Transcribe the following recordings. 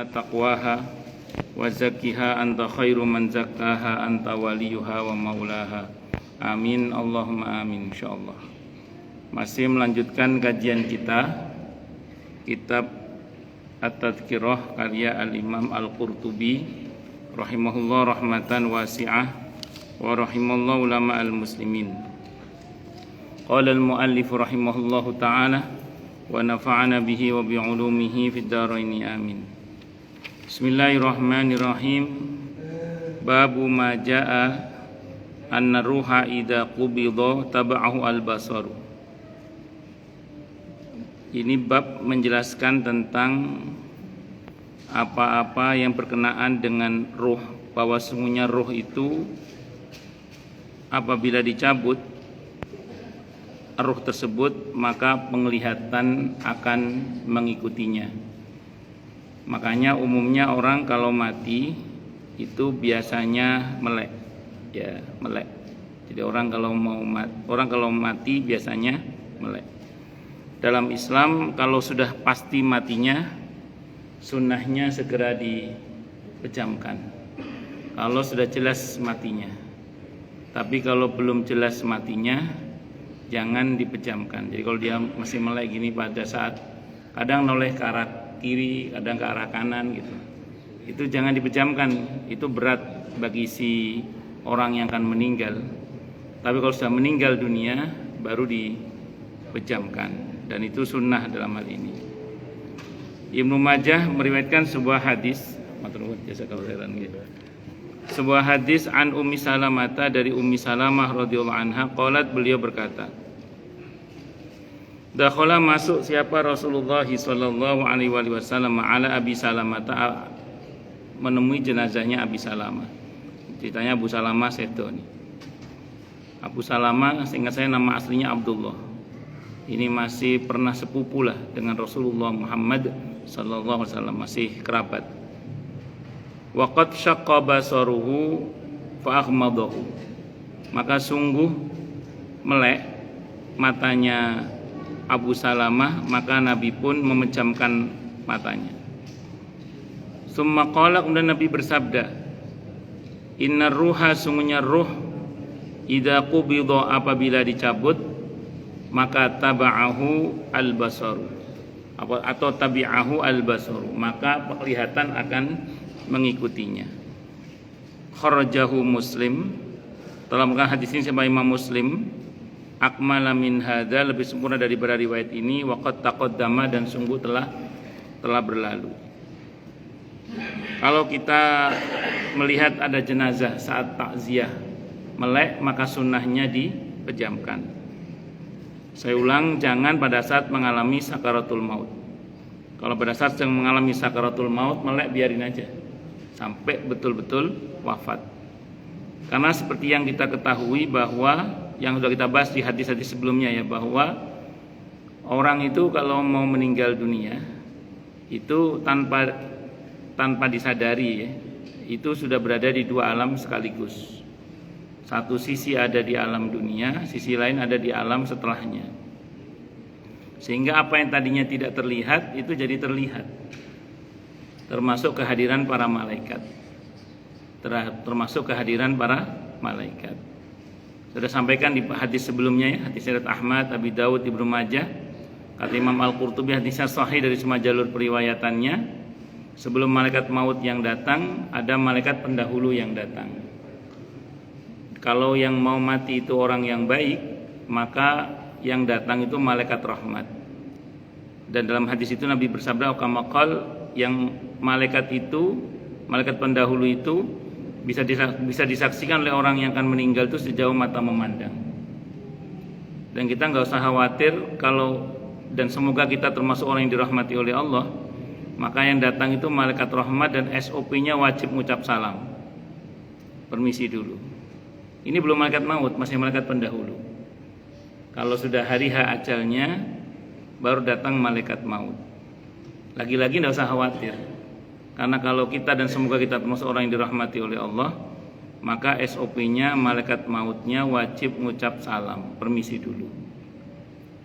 taqwaha wa zakkiha anta khairu man zakkaha anta waliyuha wa maulaha. Amin Allahumma amin insyaallah. Masih melanjutkan kajian kita kitab At-Tadhkirah karya Al-Imam Al-Qurtubi rahimahullah rahmatan wasi'ah wa rahimallahu ulama al-muslimin. Qala al-muallif rahimahullahu ta'ala wa nafa'ana bihi wa bi'ulumihi fid dharaini amin. Bismillahirrahmanirrahim. Babu ma jaa anna ruha idza qubida taba'ahu al-basaru. Ini bab menjelaskan tentang apa-apa yang berkenaan dengan ruh, bahwa sesungguhnya ruh itu apabila dicabut ruh tersebut maka penglihatan akan mengikutinya. Makanya umumnya orang kalau mati itu biasanya melek, ya melek. Jadi orang kalau mati biasanya melek. Dalam Islam kalau sudah pasti matinya, sunnahnya segera dipejamkan kalau sudah jelas matinya. Tapi kalau belum jelas matinya, jangan dipejamkan. Jadi kalau dia masih melek gini pada saat kadang noleh ke arah kiri, kadang ke arah kanan gitu, itu jangan dipejamkan. Itu berat bagi si orang yang akan meninggal. Tapi kalau sudah meninggal dunia baru dipejamkan, dan itu sunnah dalam hal ini. Ibnu Majah meriwayatkan sebuah hadis, sebuah hadis an Ummi Salamah, dari Ummi Salamah radhiyallahu anha, qalat, beliau berkata, dakhala masuk siapa Rasulullah sallallahu alaihi wasallam ala Abi Salamah, menemui jenazahnya Abi Salamah. Ceritanya Abu Salamah sedo nih. Abu Salamah seingat saya nama aslinya Abdullah. Ini masih pernah sepupu lah dengan Rasulullah Muhammad sallallahu alaihi wasallam, masih kerabat. Waqad syaqqa basaruhu fa aghmadahu. Maka sungguh melek matanya Abu Salamah, maka Nabi pun memejamkan matanya. Summa qala, kemudian Nabi bersabda, innar ruha, sungguhnya ruh, idza qubida, apabila dicabut, maka taba'ahu al-basaru, atau tabi'ahu al-basaru, maka penglihatan akan mengikutinya. Kharajahu Muslim, telah mengatakan hadis ini sampai Imam Muslim, akmala min hadza, lebih sempurna daripada riwayat ini, waqad taqaddama, dan sungguh telah berlalu. Kalau kita melihat ada jenazah saat takziah melek, maka sunnahnya dipejamkan. Saya ulang, jangan pada saat mengalami sakaratul maut. Kalau pada saat sedang mengalami sakaratul maut melek, biarin aja sampai betul-betul wafat. Karena seperti yang kita ketahui bahwa yang sudah kita bahas di hadis-hadis sebelumnya ya, bahwa orang itu kalau mau meninggal dunia itu tanpa disadari ya, itu sudah berada di dua alam sekaligus. Satu sisi ada di alam dunia, sisi lain ada di alam setelahnya. Sehingga apa yang tadinya tidak terlihat itu jadi terlihat. Termasuk kehadiran para malaikat. Sudah sampaikan di hadis sebelumnya ya, hadis riwayat Ahmad, Abi Dawud, Ibnu Majah. Kata Imam Al-Qurtubi hadisnya sahih dari semua jalur periwayatannya. Sebelum malaikat maut yang datang, ada malaikat pendahulu yang datang. Kalau yang mau mati itu orang yang baik, maka yang datang itu malaikat rahmat. Dan dalam hadis itu Nabi bersabda, kamakal, yang malaikat pendahulu itu bisa disaksikan oleh orang yang akan meninggal itu sejauh mata memandang. Dan kita nggak usah khawatir kalau, dan semoga kita termasuk orang yang dirahmati oleh Allah, maka yang datang itu malaikat rahmat, dan SOP-nya wajib mengucap salam, permisi dulu. Ini belum malaikat maut, masih malaikat pendahulu. Kalau sudah hari H ajalnya, baru datang malaikat maut. Lagi-lagi tidak usah khawatir, karena kalau kita, dan semoga kita termasuk orang yang dirahmati oleh Allah, maka SOP-nya malaikat mautnya wajib mengucap salam, permisi dulu.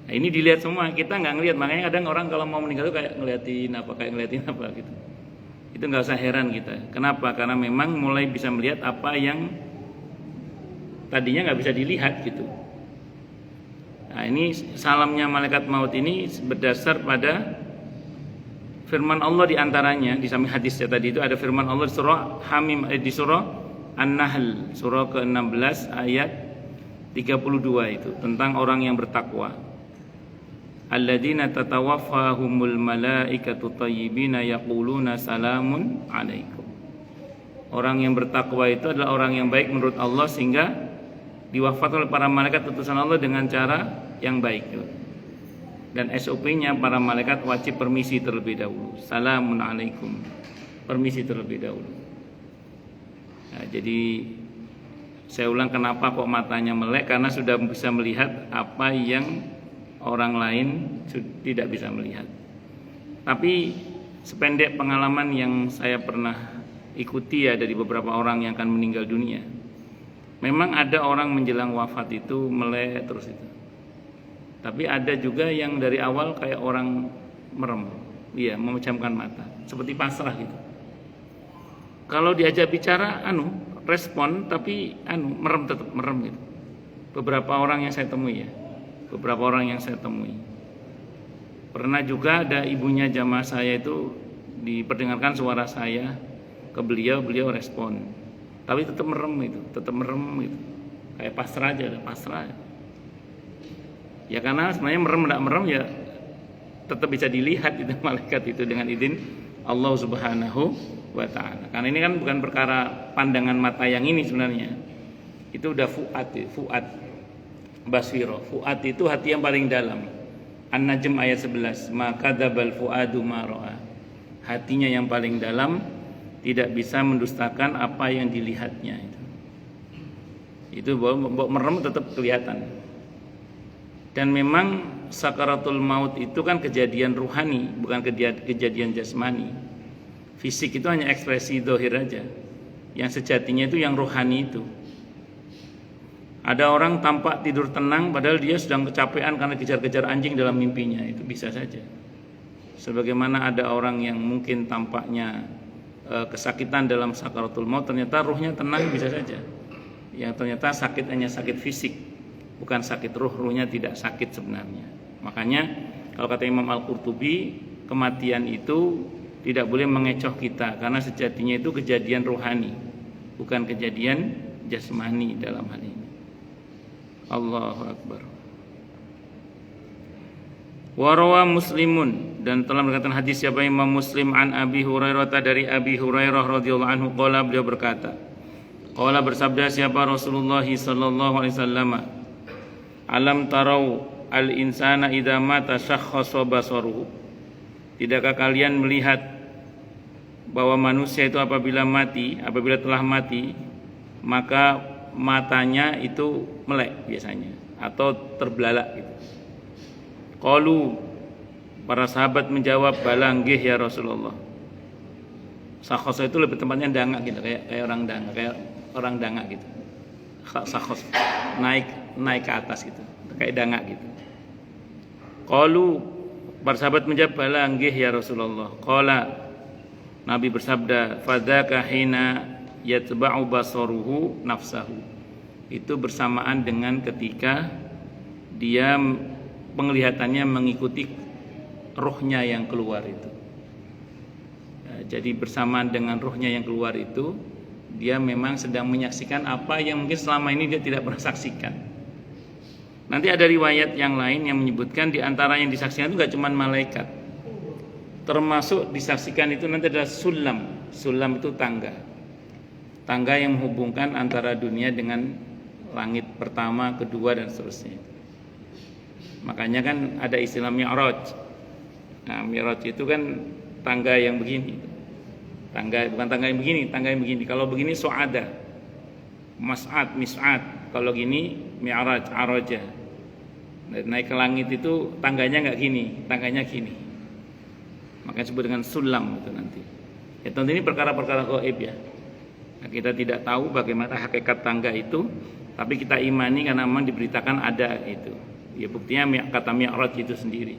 Nah, ini dilihat semua, kita nggak ngelihat. Makanya kadang orang kalau mau meninggal itu kayak ngeliatin apa gitu. Itu nggak usah heran kita. Kenapa? Karena memang mulai bisa melihat apa yang tadinya nggak bisa dilihat gitu. Nah, ini salamnya malaikat maut ini berdasar pada firman Allah di antaranya, di samping hadisnya tadi itu ada firman Allah di surah Hamim, di surah An-Nahl, surah ke-16 ayat 32 itu tentang orang yang bertakwa. Alladzina tatawaffahumul malaikatu thayyibina yaquluna salamun alaikum. Orang yang bertakwa itu adalah orang yang baik menurut Allah sehingga diwafatkan oleh para malaikat utusan Allah dengan cara yang baik. Dan SOP-nya para malaikat wajib permisi terlebih dahulu. Salamun alaikum. Permisi terlebih dahulu. Nah, jadi saya ulang, kenapa kok matanya melek? Karena sudah bisa melihat apa yang orang lain tidak bisa melihat. Tapi sependek pengalaman yang saya pernah ikuti ya dari beberapa orang yang akan meninggal dunia, memang ada orang menjelang wafat itu melek terus itu. Tapi ada juga yang dari awal kayak orang merem, iya, memejamkan mata, seperti pasrah gitu. Kalau diajak bicara, respon, tapi merem, tetap merem gitu. Beberapa orang yang saya temui ya, Pernah juga ada ibunya jamaah saya itu diperdengarkan suara saya ke beliau respon, tapi tetap merem gitu, kayak pasrah aja, pasrah. Ya karena sebenarnya merem tidak merem ya tetap bisa dilihat itu malaikat itu dengan izin Allah Subhanahu wa taala. Karena ini kan bukan perkara pandangan mata yang ini sebenarnya. Itu udah fuad basiro. Fuad itu hati yang paling dalam. An-Najm ayat 11, maka dzabal fuadu ma ra'a. Hatinya yang paling dalam tidak bisa mendustakan apa yang dilihatnya itu. Itu bahwa merem tetap kelihatan. Dan memang sakaratul maut itu kan kejadian ruhani, bukan kejadian jasmani. Fisik itu hanya ekspresi zahir aja. Yang sejatinya itu yang rohani itu. Ada orang tampak tidur tenang padahal dia sedang kecapean karena kejar-kejar anjing dalam mimpinya, itu bisa saja. Sebagaimana ada orang yang mungkin tampaknya kesakitan dalam sakaratul maut, ternyata ruhnya tenang, bisa saja. Yang ternyata sakit hanya sakit fisik, bukan sakit ruh, ruhnya tidak sakit sebenarnya. Makanya kalau kata Imam Al-Qurtubi, kematian itu tidak boleh mengecoh kita, karena sejatinya itu kejadian rohani, bukan kejadian jasmani dalam hal ini. Allahu Akbar. Warawa Muslimun, dan telah berkata hadis siapa Imam Muslim an Abi Hurairah, dari Abi Hurairah radhiyallahu anhu, qala, beliau berkata, qala, bersabda siapa Rasulullah sallallahu alaihi wasallam, alam tarau al insana idza mata syakhasa basaruhu. Tidakkah kalian melihat bahwa manusia itu apabila telah mati, maka matanya itu melek biasanya atau terbelalak gitu. Qalu, para sahabat menjawab, bala nggih ya Rasulullah. Sakhasa itu lebih tempatnya dangak gitu, kayak orang dangak gitu. Sakhos naik ke atas gitu, kayak dangak gitu. Qalu, para sahabat menjawab, bala nggih ya Rasulullah. Qala, Nabi bersabda, fadzaka hina yatba'u basaruhu nafsahu. Itu bersamaan dengan ketika dia penglihatannya mengikuti rohnya yang keluar itu. Jadi bersamaan dengan rohnya yang keluar itu, dia memang sedang menyaksikan apa yang mungkin selama ini dia tidak pernah saksikan. Nanti ada riwayat yang lain yang menyebutkan di antara yang disaksikan itu gak cuma malaikat, termasuk disaksikan itu nanti adalah sulam. Sulam itu tangga yang menghubungkan antara dunia dengan langit pertama, kedua, dan seterusnya. Makanya kan ada istilah mi'raj. Nah, mi'raj itu kan tangga yang begini. Bukan tangga yang begini, tangga yang begini. Kalau begini su'ada, mas'ad, mis'ad. Kalau gini mi'raj, araja. Naik ke langit itu tangganya enggak gini, tangganya gini. Makanya disebut dengan sulam itu nanti. Ya tentu ini perkara-perkara gaib ya. Nah, kita tidak tahu bagaimana hakikat tangga itu, tapi kita imani karena memang diberitakan ada itu. Ya buktinya kata mi'raj itu sendiri.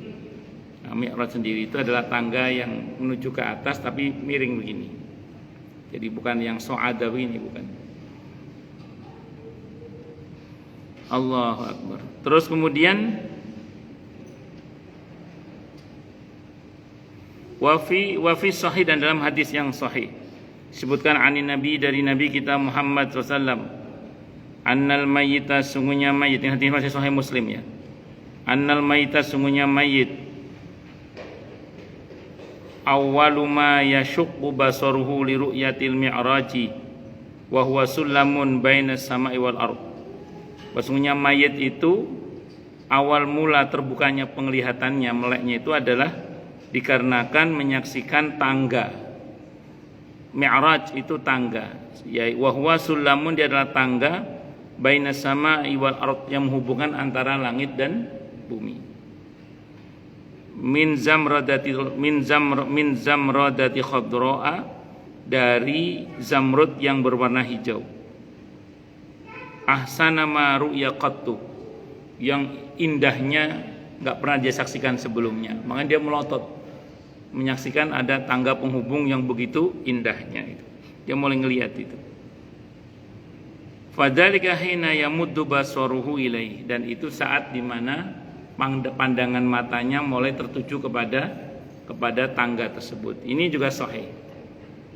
Nah, Mi'raj sendiri itu adalah tangga yang menuju ke atas tapi miring begini. Jadi bukan yang so'adawi ini, bukan. Allahu Akbar. Terus kemudian wafi sahih, dan dalam hadis yang sahih disebutkan anin nabi, dari nabi kita Muhammad SAW, annal mayyita, sungguhnya mayit. Ini hadis masih sahih Muslim ya. Annal mayyita, sungguhnya mayit, awwalu ma yashuqqu basaruhu li ru'yatil mi'raji wa huwa sullamun bainas sama'i wal ardh. Sesungguhnya mayit itu awal mula terbukanya penglihatannya, meleknya itu adalah dikarenakan menyaksikan tangga. Mi'raj itu tangga, ya, wa huwa sullamun, dia adalah tangga, bainas sama'i wal ardh, yang menghubungkan antara langit dan bumi. Min zamradati khadra'a, dari zamrud yang berwarna hijau. Ahsana ma ru'ya qattu, yang indahnya enggak pernah dia saksikan sebelumnya. Makanya dia melotot menyaksikan ada tangga penghubung yang begitu indahnya itu. Dia mulai ngelihat itu. Fadzalika hina yamuddu basaruhu ilaihi, dan itu saat dimana pandangan matanya mulai tertuju kepada tangga tersebut. Ini juga sahih.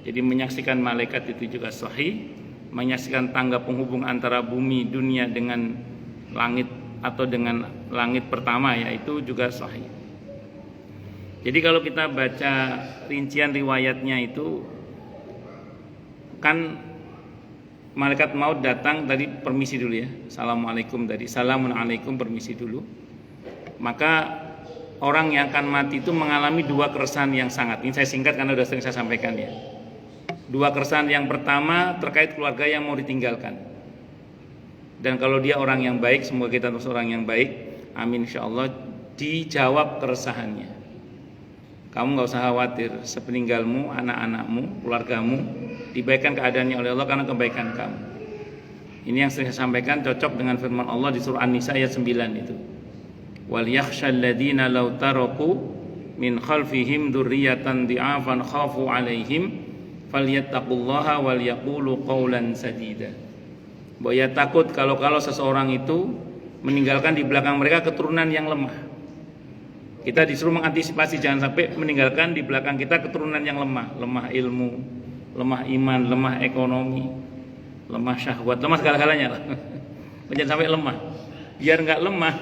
Jadi menyaksikan malaikat itu juga sahih. Menyaksikan tangga penghubung antara bumi dunia dengan langit atau dengan langit pertama, yaitu juga sahih. Jadi kalau kita baca rincian riwayatnya itu kan malaikat maut datang tadi, permisi dulu ya, assalamualaikum tadi, salamun alaikum, permisi dulu. Maka orang yang akan mati itu mengalami dua keresahan yang sangat, ini saya singkat karena sudah sering saya sampaikan ya. Dua keresahan, yang pertama terkait keluarga yang mau ditinggalkan. Dan kalau dia orang yang baik, semoga kita terus orang yang baik, amin insyaallah, dijawab keresahannya. Kamu gak usah khawatir, sepeninggalmu, anak-anakmu, keluargamu dibaikan keadaannya oleh Allah karena kebaikan kamu. Ini yang saya sampaikan cocok dengan firman Allah di surah An-Nisa ayat 9 itu. Wal yakhshal ladzina law taraku min khalfihim dzurriyyatan dhi'afan khafu 'alaihim falyattaqullaha wal yaqulu qawlan sadida. Bahwa ya takut kalau seseorang itu meninggalkan di belakang mereka keturunan yang lemah. Kita disuruh mengantisipasi jangan sampai meninggalkan di belakang kita keturunan yang lemah, lemah ilmu, lemah iman, lemah ekonomi, lemah syahwat, lemah segala-galanya lah. Jangan sampai lemah. Biar enggak lemah.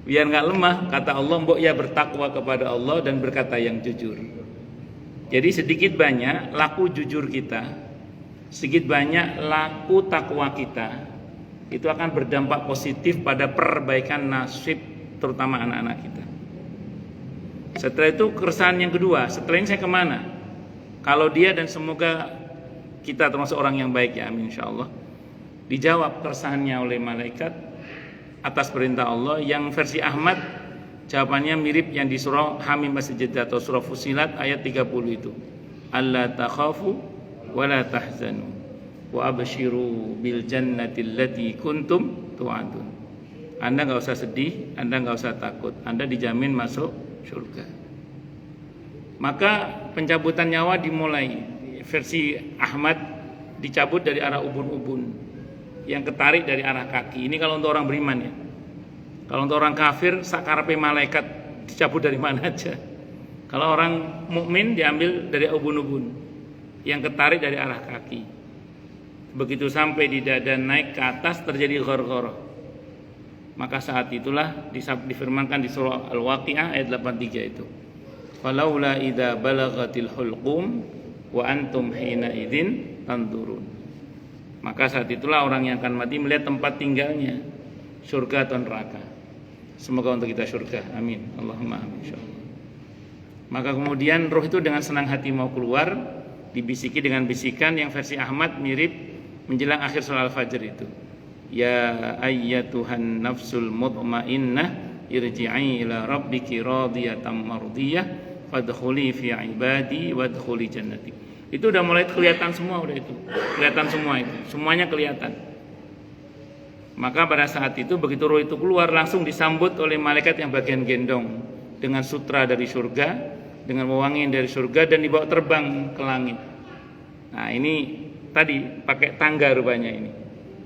Biar enggak lemah, kata Allah, mbok ya bertakwa kepada Allah dan berkata yang jujur. Jadi sedikit banyak laku jujur kita, sedikit banyak laku takwa kita, itu akan berdampak positif pada perbaikan nasib terutama anak-anak kita. Setelah itu keresahan yang kedua, setelah ini saya kemana? Kalau dia, dan semoga kita termasuk orang yang baik ya, amin insyaallah, dijawab keresahannya oleh malaikat atas perintah Allah. Yang versi Ahmad jawabannya mirip yang di surah Hamim As-Sajdah atau surah Fussilat ayat 30 itu. Alla takhafu wa la tahzanu wa abshiru bil jannati allati kuntum tu'adun. Anda enggak usah sedih, Anda enggak usah takut, Anda dijamin masuk surga. Maka pencabutan nyawa dimulai. Versi Ahmad dicabut dari arah ubun-ubun, yang ketarik dari arah kaki. Ini kalau untuk orang beriman ya. Kalau untuk orang kafir, sakarepe malaikat dicabut dari mana aja. Kalau orang mukmin diambil dari ubun-ubun, yang ketarik dari arah kaki. Begitu sampai di dada naik ke atas terjadi ghar-ghar. Maka saat itulah difirmankan di surah Al-Waqi'ah ayat 83 itu. Falaula idza balagatil hulqum wa antum hina idzin tanzurun. Maka saat itulah orang yang akan mati melihat tempat tinggalnya, surga atau neraka. Semoga untuk kita surga, amin. Allahumma amin insyaallah. Maka kemudian roh itu dengan senang hati mau keluar, dibisiki dengan bisikan yang versi Ahmad mirip menjelang akhir surah Al-Fajr itu. Ya ayyatuhan nafsul mutmainnah irji'i ila rabbiki radiyatan mardiyah fadkhuli fi ibadi wadkhuli jannati. Itu udah mulai kelihatan semua, udah itu. Kelihatan semua itu. Semuanya kelihatan. Maka pada saat itu begitu roh itu keluar langsung disambut oleh malaikat yang bagian gendong. dengan sutra dari surga, dengan wewangian dari surga, dan dibawa terbang ke langit. Nah ini tadi pakai tangga rupanya ini,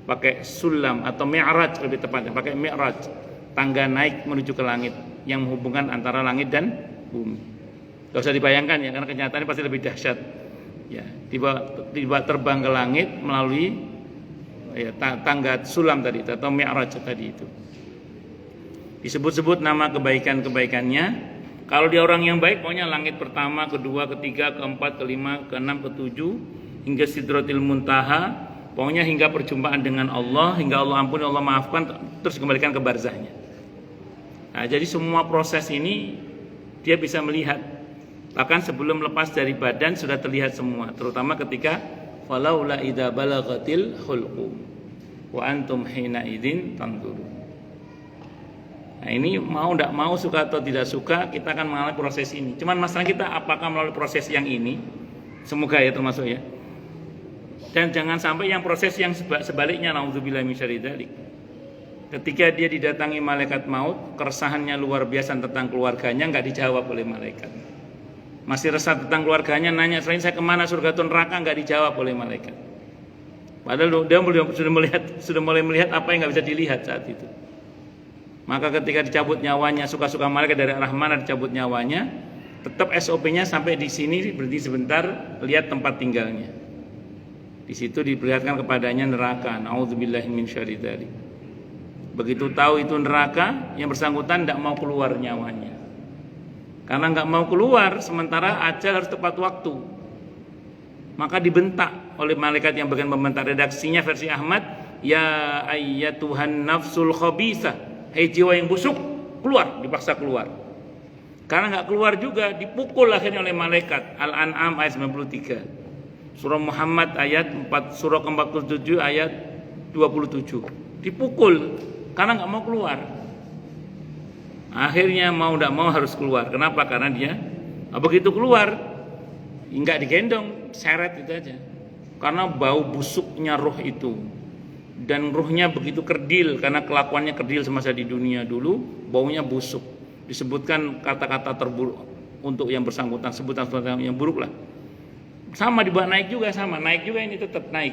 pakai sulam atau mi'raj lebih tepatnya, pakai mi'raj, tangga naik menuju ke langit yang menghubungkan antara langit dan bumi. Gak usah dibayangkan ya, karena kenyataannya pasti lebih dahsyat. Ya, dibawa terbang ke langit melalui ya, tangga sulam tadi atau mi'raj tadi itu. Disebut-sebut nama kebaikan-kebaikannya. Kalau dia orang yang baik, pokoknya langit pertama, kedua, ketiga, keempat, kelima, keenam, ketujuh, hingga Sidratil Muntaha, pokoknya hingga perjumpaan dengan Allah, hingga Allah ampuni, Allah maafkan, terus kembalikan ke barzahnya. Nah, jadi semua proses ini dia bisa melihat. Bahkan sebelum lepas dari badan sudah terlihat semua, terutama ketika falaula idza balagatil hulqum wa antum hina idzin tanzurun. Nah, ini mau tidak mau, suka atau tidak suka, kita akan mengalami proses ini. Cuman masalah kita apakah melalui proses yang ini, semoga ya termasuk ya. Dan jangan sampai yang proses yang sebaliknya, naudzubillahi min syarri dzalik. Ketika dia didatangi malaikat maut, keresahannya luar biasa tentang keluarganya, nggak dijawab oleh malaikat. Masih resah tentang keluarganya, nanya selain saya kemana, surga atau neraka, nggak dijawab oleh malaikat. Padahal dia sudah mulai melihat apa yang nggak bisa dilihat saat itu. Maka ketika dicabut nyawanya, suka-suka malaikat dari arah mana dicabut nyawanya, tetap SOP-nya sampai di sini, berhenti sebentar, lihat tempat tinggalnya. Di situ diperlihatkan kepadanya neraka. Nauzubillahi min syarri dzalik. Begitu tahu itu neraka, yang bersangkutan tidak mau keluar nyawanya. Karena nggak mau keluar, sementara ajal harus tepat waktu. Maka dibentak oleh malaikat yang bagian membentak. Redaksinya versi Ahmad, ya ayyatuhan nafsul khabisah. Hei jiwa yang busuk, keluar, dipaksa keluar. Karena nggak keluar juga, dipukul akhirnya oleh malaikat. Al-An'am ayat 93. Surah Muhammad ayat 4, surah ke-47 ayat 27. Dipukul karena nggak mau keluar. Akhirnya mau tidak mau harus keluar. Kenapa? Karena dia begitu keluar nggak digendong, seret itu aja. Karena bau busuknya roh itu. Dan ruhnya begitu kerdil, karena kelakuannya kerdil semasa di dunia dulu, baunya busuk. Disebutkan kata-kata terburuk untuk yang bersangkutan, sebutan yang buruk lah. Sama dibawa naik juga, sama naik juga, ini tetap naik.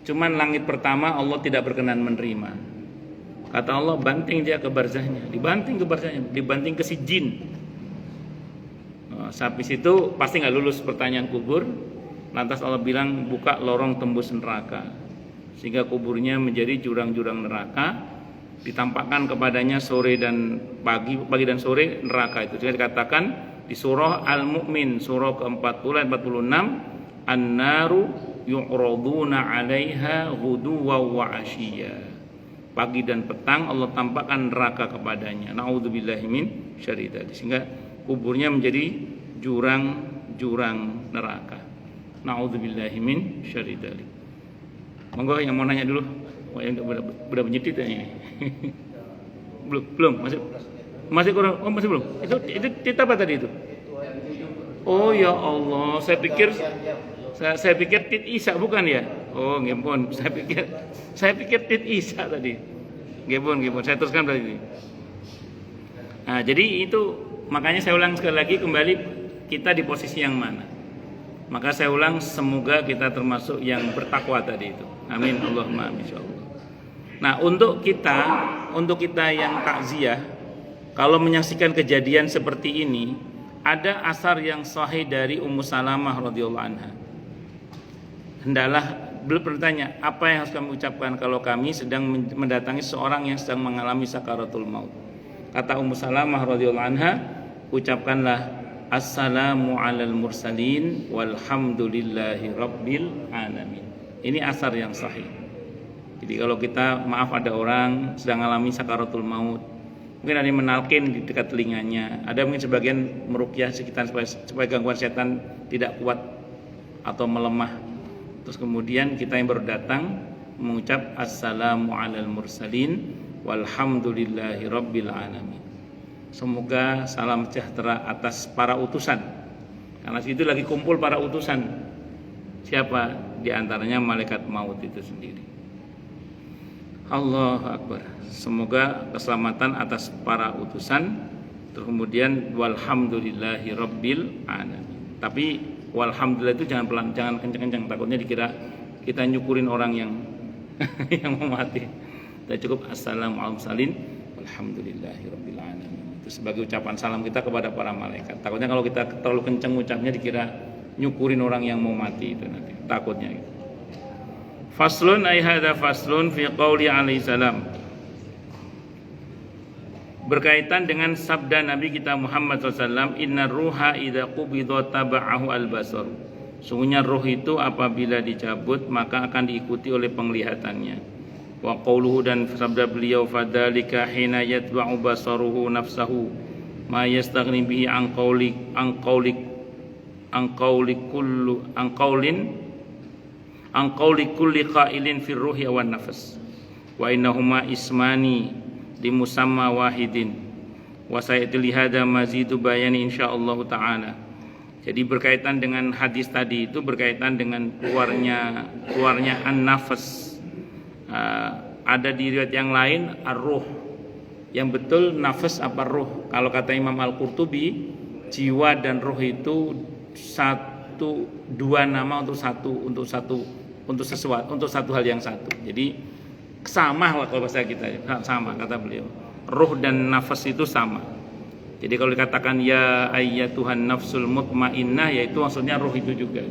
Cuman langit pertama Allah tidak berkenan menerima. Kata Allah, banting dia ke barzahnya, dibanting ke barzahnya, dibanting ke sijin. Habis itu pasti nggak lulus pertanyaan kubur. Lantas Allah bilang, buka lorong tembus neraka. Sehingga kuburnya menjadi jurang-jurang neraka, ditampakkan kepadanya sore dan pagi dan sore neraka itu. Sehingga dikatakan di surah Al-Mu'min, surah ke-40 ayat 46, an-naru yu'raduna 'alaiha ghuduwan wa 'ashiyya. Pagi dan petang Allah tampakkan neraka kepadanya. Nauzubillahi min syarri dzalik. Sehingga kuburnya menjadi jurang-jurang neraka. Nauzubillahi min syarri dzalik. Monggo yang mau nanya dulu. Oh, yang udah menyetit ya ini. belum masih kurang. Oh, masih belum. Itu tit apa tadi itu? Oh ya Allah, saya pikir tit Isa bukan ya? Oh, nggih, saya pikir tit Isa tadi. Nggih, saya teruskan tadi. Nah, jadi itu makanya saya ulang sekali lagi, kembali kita di posisi yang mana? Maka saya ulang, semoga kita termasuk yang bertakwa tadi itu. Amin Allahumma amin insyaallah. Nah, untuk kita yang takziah, kalau menyaksikan kejadian seperti ini, ada asar yang sahih dari Ummu Salamah radhiyallahu anha. Hendaklah beliau bertanya, apa yang harus kami ucapkan kalau kami sedang mendatangi seorang yang sedang mengalami sakaratul maut? Kata Ummu Salamah radhiyallahu anha, ucapkanlah assalamu alal mursalin walhamdulillahi rabbil alamin. Ini asar yang sahih. Jadi kalau kita, maaf, ada orang sedang mengalami sakaratul maut, mungkin ada yang menalkin di dekat telinganya, ada mungkin sebagian meruqyah sekitar supaya gangguan setan tidak kuat atau melemah. Terus kemudian kita yang baru datang mengucap assalamu alal mursalin walhamdulillahi rabbil alamin. Semoga salam sejahtera atas para utusan. Karena situ lagi kumpul para utusan. Siapa? Di antaranya malaikat maut itu sendiri. Allahu Akbar. Semoga keselamatan atas para utusan, Terus kemudian walhamdulillahi rabbil alamin. Tapi walhamdulillah itu jangan pelan, jangan kencang-kencang, takutnya dikira kita nyukurin orang yang yang mau mati. Kita cukup assalamualaikum walhamdulillahi rabbil alamin. Itu sebagai ucapan salam kita kepada para malaikat. Takutnya kalau kita terlalu kencang ucapnya dikira nyukurin orang yang mau mati, itu nanti takutnya gitu. Faslun ay hadza faslun fi qauli alaihi salam. Berkaitan dengan sabda Nabi kita Muhammad SAW, inna ruha idza qubidha taba'ahu al-basar. Sungguhnya roh itu apabila dicabut maka akan diikuti oleh penglihatannya. Wa qauluhu, dan sabda beliau, fadzalika hina yatba'u basaruhu nafsahu ma yastaghni bihi an qawli kulli qailin fir ruhi wan nafas. Wa innahuma ismani di musamma wahidin wa sayatil hada mazidu bayani insyaallah taala. Jadi berkaitan dengan hadis tadi itu berkaitan dengan keluarnya an-nafas. Ada di riwayat yang lain ar-ruh. Yang betul nafas apa ruh? Kalau kata Imam Al-Qurtubi, jiwa dan ruh itu dua nama untuk satu hal yang satu. Jadi sama lah kalau bahasa kita, sama kata beliau. Ruh dan nafas itu sama. Jadi kalau dikatakan ya ayyatuhan nafsul mutmainnah, yaitu maksudnya ruh itu juga.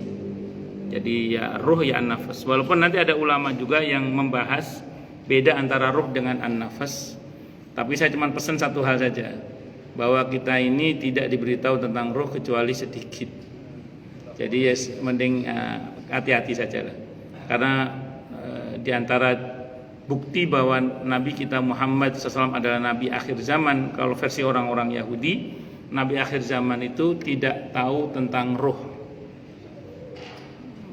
Jadi ya ruh ya an-nafas. Walaupun nanti ada ulama juga yang membahas beda antara ruh dengan an-nafas. Tapi saya cuma pesan satu hal saja, bahwa kita ini tidak diberitahu tentang ruh kecuali sedikit. Jadi ya mending hati-hati saja lah. Karena di antara bukti bahwa Nabi kita Muhammad SAW adalah Nabi akhir zaman, kalau versi orang-orang Yahudi, Nabi akhir zaman itu tidak tahu tentang ruh.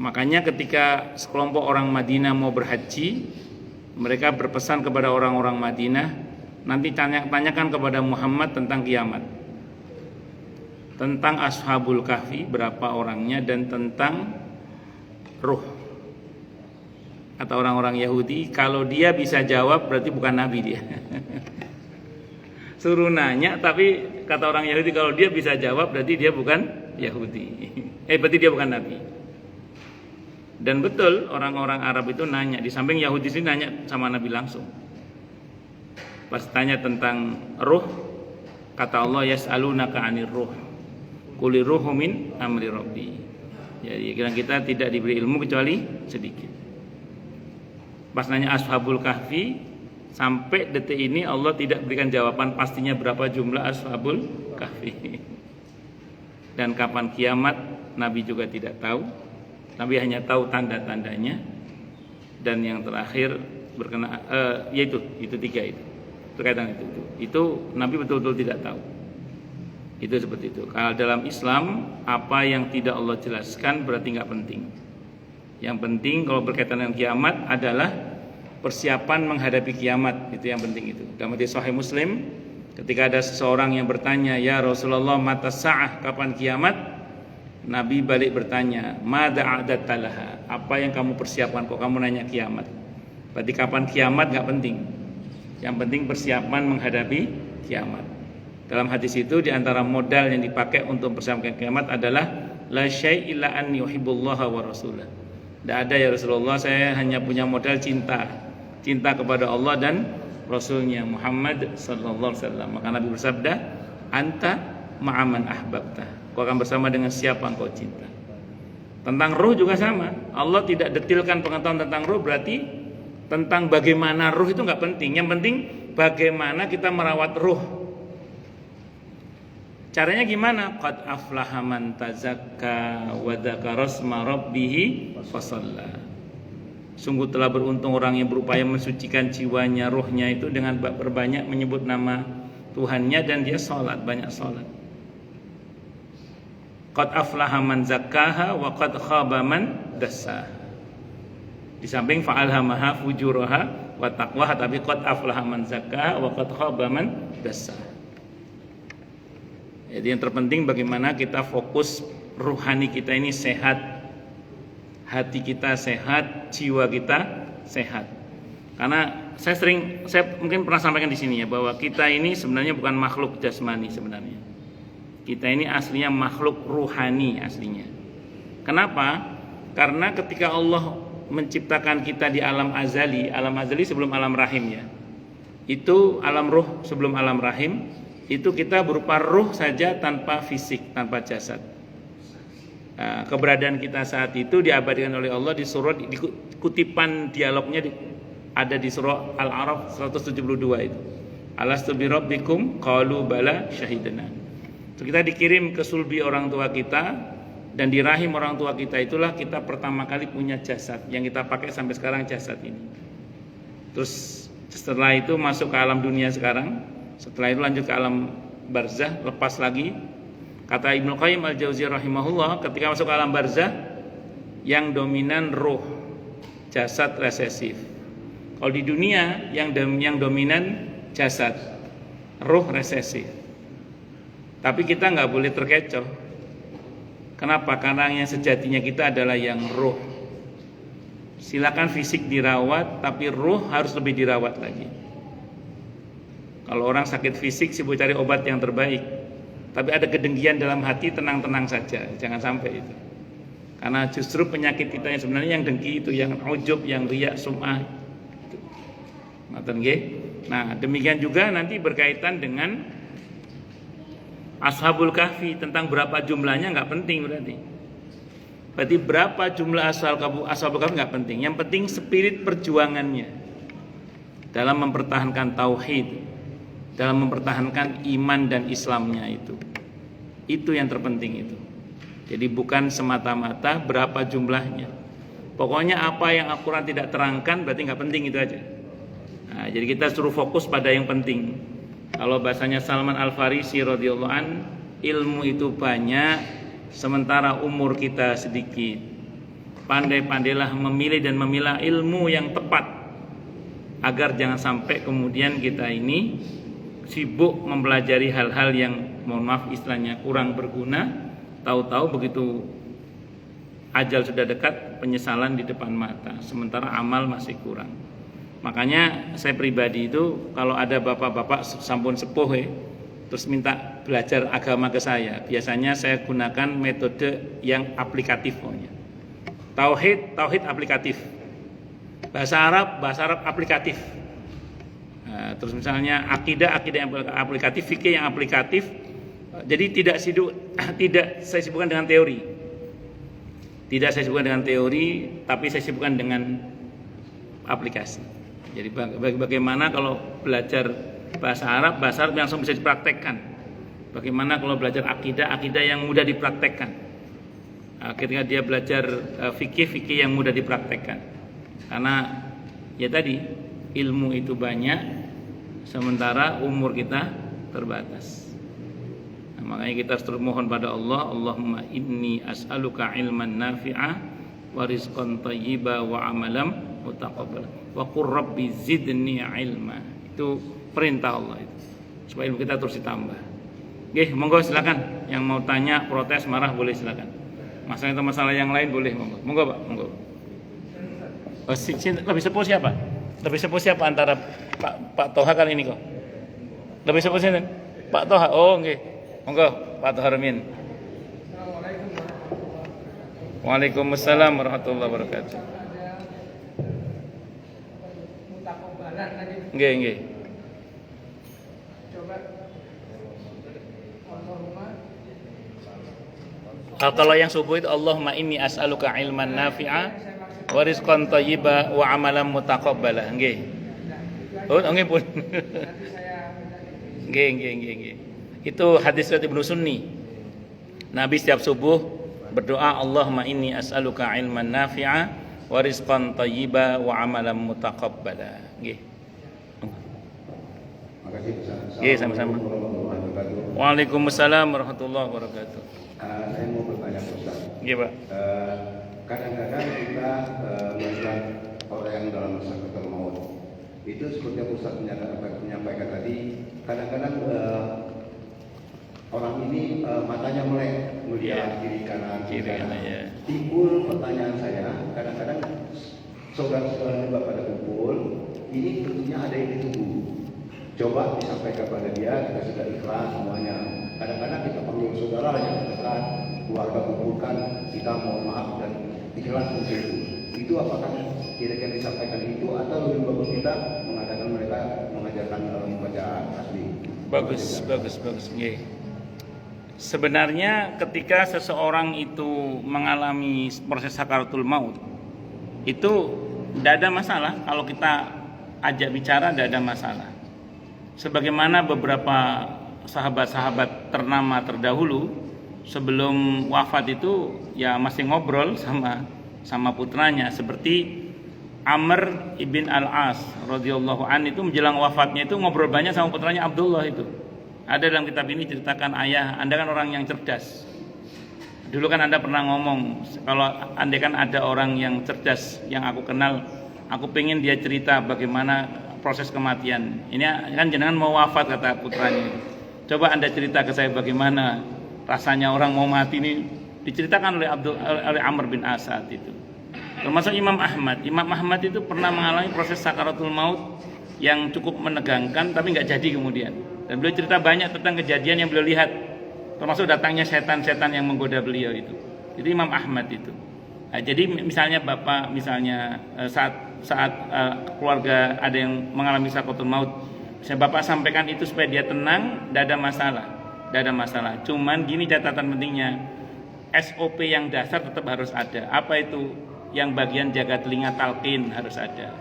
Makanya ketika sekelompok orang Madinah mau berhaji, mereka berpesan kepada orang-orang Madinah, nanti tanyakan kepada Muhammad tentang kiamat, tentang Ashabul Kahfi berapa orangnya, dan tentang ruh. Kata orang-orang Yahudi, kalau dia bisa jawab berarti bukan Nabi dia. Suruh nanya, tapi kata orang Yahudi kalau dia bisa jawab berarti dia bukan Yahudi. Berarti dia bukan Nabi. Dan betul orang-orang Arab itu nanya, di samping Yahudi sini nanya sama Nabi langsung. Pas tanya tentang ruh, kata Allah, yas'alunaka 'anir ruh. Quli ruhu min amri rabbi. Jadi kita tidak diberi ilmu kecuali sedikit. Pas nanya Ashabul Kahfi, sampai detik ini Allah tidak berikan jawaban pastinya berapa jumlah Ashabul Kahfi. Dan kapan kiamat Nabi juga tidak tahu. Nabi hanya tahu tanda-tandanya. Dan yang terakhir berkenaan yaitu tiga itu. Berkaitan itu Nabi betul-betul tidak tahu. Itu seperti itu. Kalau dalam Islam apa yang tidak Allah jelaskan berarti nggak penting. Yang penting kalau berkaitan dengan kiamat adalah persiapan menghadapi kiamat, itu yang penting itu. Dalam hadis Sahih Muslim, ketika ada seseorang yang bertanya, ya Rasulullah, mata sa'ah, kapan kiamat? Nabi balik bertanya, mada a'datta laha, apa yang kamu persiapkan, kok kamu nanya kiamat? Berarti kapan kiamat nggak penting. Yang penting persiapan menghadapi kiamat. Dalam hadis itu di antara modal yang dipakai untuk persiapan kiamat adalah la syai' illa an yuhibbullaha wa rasulah. Tidak ada ya Rasulullah, saya hanya punya modal cinta kepada Allah dan Rasulnya Muhammad sallallahu alaihi wasallam. Maka Nabi bersabda, anta ma'aman ahbabta, kau akan bersama dengan siapa engkau cinta. Tentang ruh juga sama. Allah tidak detilkan pengetahuan tentang ruh, berarti tentang bagaimana ruh itu nggak penting. Yang penting bagaimana kita merawat ruh. Caranya gimana? Qad aflaha man tazakka wa dzakara asma rabbih fasalla. Sungguh telah beruntung orang yang berupaya mensucikan jiwanya, ruhnya itu dengan berbanyak menyebut nama Tuhannya dan dia salat, banyak salat. Qad aflaha man zakkaha wa qad khaba man dassaha. Di samping fa'alhamaha fujuraha wa taqwaha, tapi qad aflaha man zakkaha wa qad khaba man dassaha. Jadi yang terpenting bagaimana kita fokus ruhani kita ini sehat, hati kita sehat, jiwa kita sehat. Karena saya mungkin pernah sampaikan di sini ya, bahwa kita ini sebenarnya bukan makhluk jasmani sebenarnya. Kita ini aslinya makhluk ruhani aslinya. Kenapa? Karena ketika Allah menciptakan kita di alam azali sebelum alam rahim ya. Itu alam ruh sebelum alam rahim, itu kita berupa ruh saja tanpa fisik, tanpa jasad. Keberadaan kita saat itu diabadikan oleh Allah di surah, di kutipan dialognya ada di surah Al-A'raf 172 itu. Alastu bi rabbikum qalu bala syahidna. Kita dikirim ke sulbi orang tua kita, dan di rahim orang tua kita itulah kita pertama kali punya jasad yang kita pakai sampai sekarang, jasad ini. Terus setelah itu masuk ke alam dunia sekarang, setelah itu lanjut ke alam barzah, lepas lagi. Kata Ibnu Qayyim Al-Jauziyah rahimahullah, ketika masuk ke alam barzah yang dominan ruh, jasad resesif. Kalau di dunia yang dominan jasad, ruh resesif. Tapi kita nggak boleh terkecoh. Kenapa? Karena yang sejatinya kita adalah yang ruh. Silakan fisik dirawat, tapi ruh harus lebih dirawat lagi. Kalau orang sakit fisik sibuk cari obat yang terbaik, tapi ada kedengkian dalam hati, tenang-tenang saja, jangan sampai itu. Karena justru penyakit kita yang sebenarnya yang dengki itu, yang ujub, yang riya, sum'ah. Nah, demikian juga nanti berkaitan dengan Ashabul Kahfi, tentang berapa jumlahnya nggak penting berarti. Berarti berapa jumlah Ashabul Kahfi nggak penting. Yang penting spirit perjuangannya dalam mempertahankan tauhid, dalam mempertahankan iman dan Islamnya itu. Itu yang terpenting itu. Jadi bukan semata-mata berapa jumlahnya. Pokoknya apa yang Al-Quran tidak terangkan berarti nggak penting, itu aja. Nah, jadi kita suruh fokus pada yang penting. Kalau bahasanya Salman Al-Farisi radhiyallahu an, ilmu itu banyak sementara umur kita sedikit. Pandai-pandailah memilih dan memilah ilmu yang tepat, agar jangan sampai kemudian kita ini sibuk mempelajari hal-hal yang mohon maaf istilahnya kurang berguna. Tahu-tahu begitu ajal sudah dekat, penyesalan di depan mata, sementara amal masih kurang. Makanya saya pribadi itu kalau ada bapak-bapak sampun sepuh terus minta belajar agama ke saya, biasanya saya gunakan metode yang aplikatif pokoknya. Tauhid aplikatif. Bahasa Arab aplikatif. Nah, terus misalnya akidah yang aplikatif, fikih yang aplikatif. Jadi tidak saya sibukkan dengan teori. Tidak saya sibukkan dengan teori, tapi saya sibukkan dengan aplikasi. Jadi bagaimana kalau belajar bahasa Arab yang langsung bisa dipraktekkan. Bagaimana kalau belajar akidah yang mudah dipraktekkan. Ketika dia belajar fikih yang mudah dipraktekkan. Karena ya tadi ilmu itu banyak, sementara umur kita terbatas. Nah, makanya kita terus mohon pada Allah, Allahumma inni as'aluka ilman nafi'ah wa rizqan thayyiba wa amalam mutaqabbal wa qur rabbi zidni ilma. Itu perintah Allah itu, supaya ilmu kita terus ditambah. Oke, monggo silakan yang mau tanya, protes, marah boleh silakan. Masalah yang lain boleh monggo Pak, monggo. Lebih sepuh siapa? Lebih sepuh siapa antara Pak Toha kali ini kok? Lebih sepuh siapa? Pak Toha. Oh, nggih. Monggo Pak Toha Ramin. Waalaikumsalam warahmatullahi wabarakatuh. Nggih. Kalau yang subuh itu Allahumma inni as'aluka ilman nafi'a wa rizqan thayyiba wa amalan mutaqabbala. Nggih. Oh, nggih pun. Nggih. Itu hadis riwayat Ibnu Sunni. Nabi setiap subuh berdoa, Allahumma inni as'aluka ilman nafi'a wa rizqan thayyiba wa amalan mutaqabbala. Nggih. Makasih Ustaz. Nggih, sama-sama. Waalaikumsalam warahmatullahi wabarakatuh. Saya mau bertanya Ustaz. Nggih, Pak. Kadang-kadang kita melihat orang yang dalam masa sakaratul maut. Itu seperti yang Ustaz menyampaikan tadi, kadang-kadang orang ini matanya melek, melihat kiri kanan. Ya. Timbul pertanyaan saya, kadang-kadang saudara-saudara Bapak pada kumpul, ini tentunya ada yang ditunggu. Coba disampaikan kepada dia, kita sudah ikhlas semuanya. Kadang-kadang kita panggil saudara yang dekat, keluarga kumpulkan, kita mohon maaf dan ikhlas untuk itu. Itu apakah kira-kira disampaikan itu atau lebih bagus kita mengadakan mereka mengajarkan bacaan asli? Bagus. Okay. Sebenarnya ketika seseorang itu mengalami proses sakaratul maut, itu tidak ada masalah kalau kita ajak bicara, tidak ada masalah. Sebagaimana beberapa sahabat-sahabat ternama terdahulu sebelum wafat itu ya masih ngobrol sama putranya, seperti Amr ibn al-As radhiyallahu an itu menjelang wafatnya itu ngobrol banyak sama putranya Abdullah itu. Ada dalam kitab ini ceritakan, ayah, Anda kan orang yang cerdas. Dulu kan Anda pernah ngomong, kalau Anda kan ada orang yang cerdas yang aku kenal, aku pengen dia cerita bagaimana proses kematian. Ini kan jenengan mau wafat, kata putranya. Coba Anda cerita ke saya bagaimana rasanya orang mau mati ini. Diceritakan oleh Amr bin Asad itu. Termasuk Imam Ahmad. Imam Ahmad itu pernah mengalami proses sakaratul maut yang cukup menegangkan, tapi nggak jadi kemudian. Dan beliau cerita banyak tentang kejadian yang beliau lihat, termasuk datangnya setan-setan yang menggoda beliau itu. Jadi Imam Ahmad itu. Nah, jadi misalnya bapak, saat keluarga ada yang mengalami sakaratul maut, saya bapak sampaikan itu supaya dia tenang, tidak ada masalah. Cuman gini catatan pentingnya, SOP yang dasar tetap harus ada. Apa itu? Yang bagian jaga telinga talqin harus ada.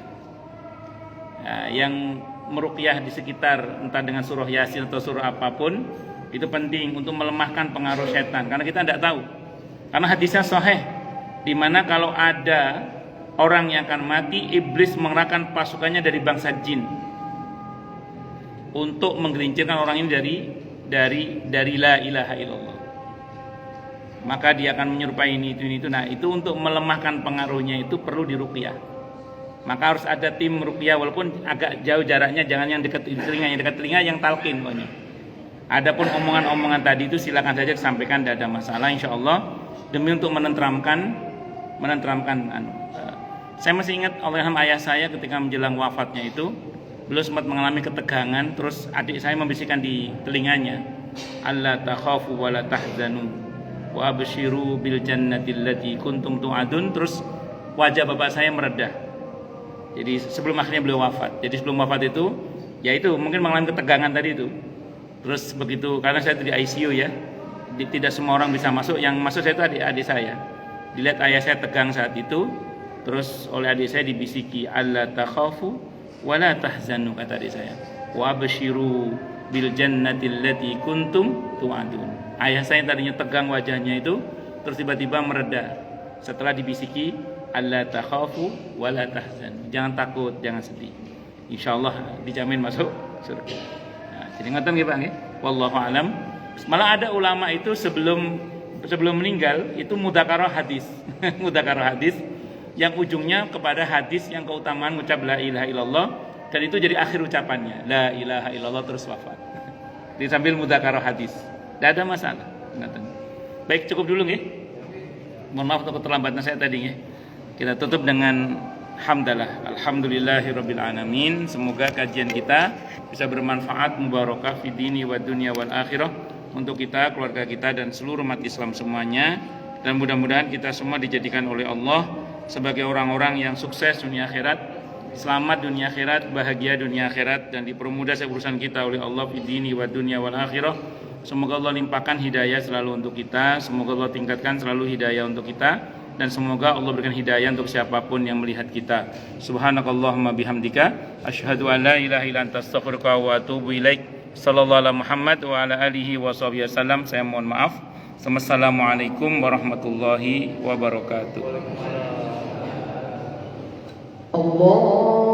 Nah, yang meruqyah di sekitar entah dengan surah Yasin atau surah apapun itu penting untuk melemahkan pengaruh setan, karena kita tidak tahu. Karena hadisnya sahih di mana kalau ada orang yang akan mati, iblis mengerahkan pasukannya dari bangsa jin untuk menggelincirkan orang ini dari la ilaha illallah. Maka dia akan menyerupai ini itu. Nah, itu untuk melemahkan pengaruhnya itu perlu diruqyah. Maka harus ada tim ruqyah, walaupun agak jauh jaraknya, jangan yang dekat telinga, yang talqin pokoknya. Adapun omongan-omongan tadi itu silakan saja disampaikan, tidak ada masalah insyaallah, demi untuk menenteramkan. Saya masih ingat Allahyarham ayah saya ketika menjelang wafatnya itu, beliau sempat mengalami ketegangan, terus adik saya membisikkan di telinganya, alla takhafu wa la tahzanu wa abshiru bil jannati allati kuntum tu'adun. Terus wajah bapak saya meredah. Jadi sebelum akhirnya beliau wafat. Jadi sebelum wafat itu, ya itu mungkin mengalami ketegangan tadi itu. Terus begitu, karena saya di ICU ya, tidak semua orang bisa masuk. Yang masuk saya itu adik saya. Dilihat ayah saya tegang saat itu, terus oleh adik saya dibisiki, alla takhafu wa la tahzanu, kata adik saya. Wa abshiru bil jannati allati kuntum tu'adun. Ayah saya yang tadinya tegang wajahnya itu, terus tiba-tiba mereda setelah dibisiki, alla takhafu wa la tahzan. Jangan takut, jangan sedih. Insyaallah dijamin masuk surga. Nah, jadi ngoten nggih Pak nggih. Wallahu alam. Malah ada ulama itu sebelum meninggal itu mudzakarah hadis. Mudzakarah hadis yang ujungnya kepada hadis yang keutamaan mengucap la ilaha illallah, dan itu jadi akhir ucapannya. La ilaha illallah terus wafat. Di sambil mudzakarah hadis. Tidak ada masalah. Baik, cukup dulu nggih. Mohon maaf untuk keterlambatan saya tadi nggih. Kita tutup dengan hamdalah. Alhamdulillahirabbil alamin. Semoga kajian kita bisa bermanfaat, mubarakah fi dini wa dunya wal akhirah untuk kita, keluarga kita dan seluruh umat Islam semuanya. Dan mudah-mudahan kita semua dijadikan oleh Allah sebagai orang-orang yang sukses dunia akhirat, selamat dunia akhirat, bahagia dunia akhirat, dan dipermudah urusan kita oleh Allah fi dini wa dunya wal akhirah. Semoga Allah limpahkan hidayah selalu untuk kita. Semoga Allah tingkatkan selalu hidayah untuk kita. Dan semoga Allah berikan hidayah untuk siapapun yang melihat kita. Subhanakallahumma bihamdika asyhadu an la ilaha illa anta astaghfiruka wa atubu ilaik. Sallallahu alaihi Muhammad wa ala alihi wa sahbihi wasallam. Saya mohon maaf. Assalamualaikum warahmatullahi wabarakatuh. Allah